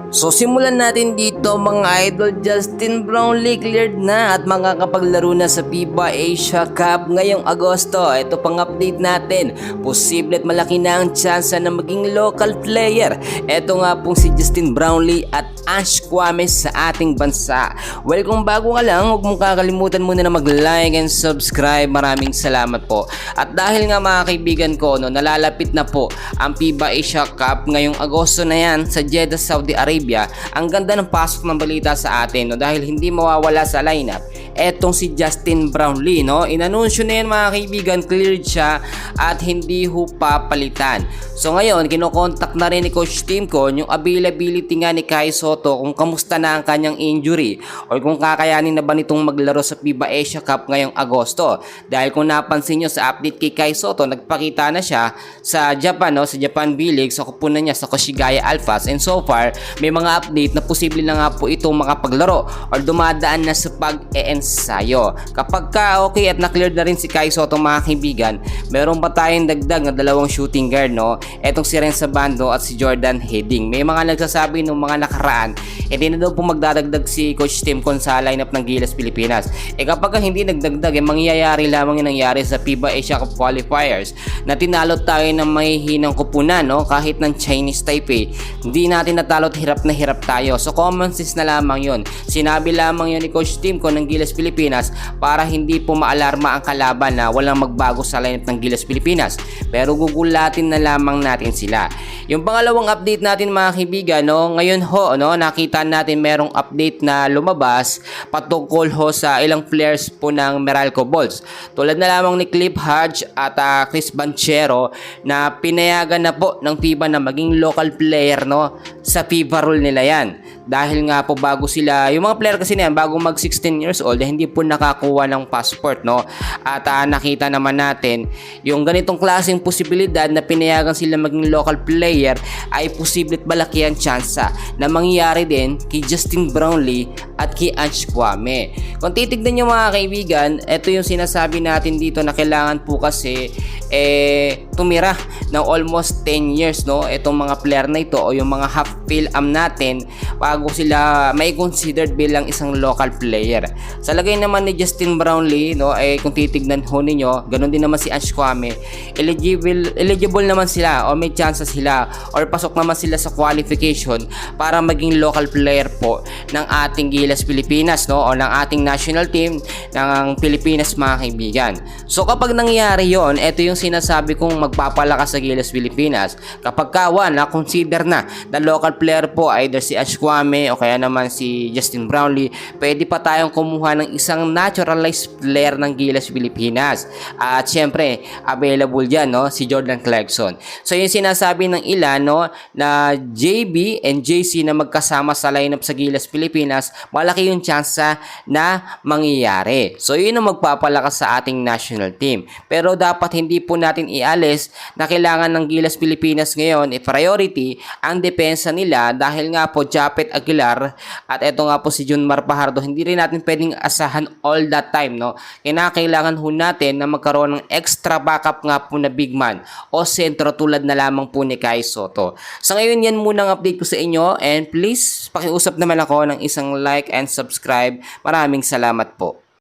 So simulan natin dito mga idol. Justin Brownlee cleared na at makakapaglaro na sa FIBA Asia Cup ngayong Agosto. Ito pang update natin, posible at malaki na ang tsansa na maging local player. Ito nga pong si Justin Brownlee at Ange Kouame sa ating bansa. Well, kung bago ka lang, huwag mong kakalimutan muna na mag-like and subscribe. Maraming salamat po. At dahil nga mga kaibigan ko, nalalapit na po ang FIBA Asia Cup ngayong Agosto na yan sa Jeddah, Saudi Arabia. Ang ganda ng pasok ng balita sa atin dahil hindi mawawala sa lineup etong si Justin Brownlee. Inanunsyo na yan mga kaibigan, cleared siya at hindi ho papalitan. So ngayon, kinokontak na rin ni Coach Timko yung availability nga ni Kai Sotto kung kamusta na ang kanyang injury o kung kakayanin na ba nitong maglaro sa FIBA Asia Cup ngayong Agosto. Dahil kung napansin nyo sa update kay Kai Sotto, nagpakita na siya sa Japan, sa Japan B-League, sa kupunan niya sa Koshigaya Alphas, and so far may mga update na posible na nga po itong makapaglaro or dumadaan na sa pag-e-ensayo. Kapag ka okay at na-cleared na rin si Kai Sotto mga kaibigan, meron pa tayong dagdag na dalawang shooting guard, etong si Renzo Bando at si Jordan Heading. May mga nagsasabi nung mga nakaraan, hindi na daw po magdadagdag si Coach Timko sa lineup ng Gilas Pilipinas. Kapag hindi nagdagdag, mangyayari lamang yung nangyari sa FIBA Asia Cup qualifiers na tinalo tayo ng mahihinang kupunan, kahit ng Chinese Taipei. Hindi natin natalo at hirap na hirap tayo. So common sense na lamang yun. Sinabi lamang yun ni Coach Timko ng Gilas Pilipinas para hindi po maalarma ang kalaban na walang magbago sa lineup ng Gilas Pilipinas. Pero gugulatin na lamang natin sila. Yung pangalawang update natin mga kaibigan, ngayon nakita natin merong update na lumabas patungkol sa ilang players po ng Meralco Bulls. Tulad na lamang ni Cliff Hodge at Chris Banchero na pinayagan na po ng FIBA na maging local player sa FIBA rule nila yan. Dahil nga po bago sila, yung mga player kasi na yan, bago mag 16 years old, hindi po nakakuha ng passport, At nakita naman natin, yung ganitong klaseng posibilidad na pinayagan sila maging local player ay posible at malaki ang tsansa na mangyayari din kay Justin Brownlee at kay Ange Kouame. Kung titignan nyo mga kaibigan, ito yung sinasabi natin dito na kailangan po kasi tumira ng almost 10 years, itong mga player na ito o yung mga half fill-am natin bago sila may considered bilang isang local player. Sa lagay naman ni Justin Brownlee, kung titignan ho ninyo, ganun din naman si Ange Kouame, eligible naman sila o may chance sila or pasok naman sila sa qualification para maging local player po ng ating Gilas Pilipinas, o ng ating national team ng Pilipinas mga kaibigan. So kapag nangyari yon, ito yung sinasabi kong magpapalakas sa Gilas Pilipinas. Kapag kawan na consider na local player po either si Ange Kouame o kaya naman si Justin Brownlee, pwede pa tayong kumuha ng isang naturalized player ng Gilas Pilipinas. At syempre, available dyan, si Jordan Clarkson. So yung sinasabi ng ilan, na JB and JC na magkasama sa lineup sa Gilas Pilipinas, malaki yung tsansa na mangyayari. So yun ang magpapalakas sa ating national team. Pero dapat hindi po natin ialis na kailangan ng Gilas Pilipinas ngayon priority ang depensa nila dahil nga po Japet Aguilar at eto nga po si Junmar Fajardo, hindi rin natin pwedeng asahan all that time, Kailangan ho natin na magkaroon ng extra backup nga po na big man o sentro tulad na lamang po ni Kai Sotto. Sa ngayon, yan muna ang update ko sa inyo and please pakiusap naman ako ng isang like and subscribe. Maraming salamat po.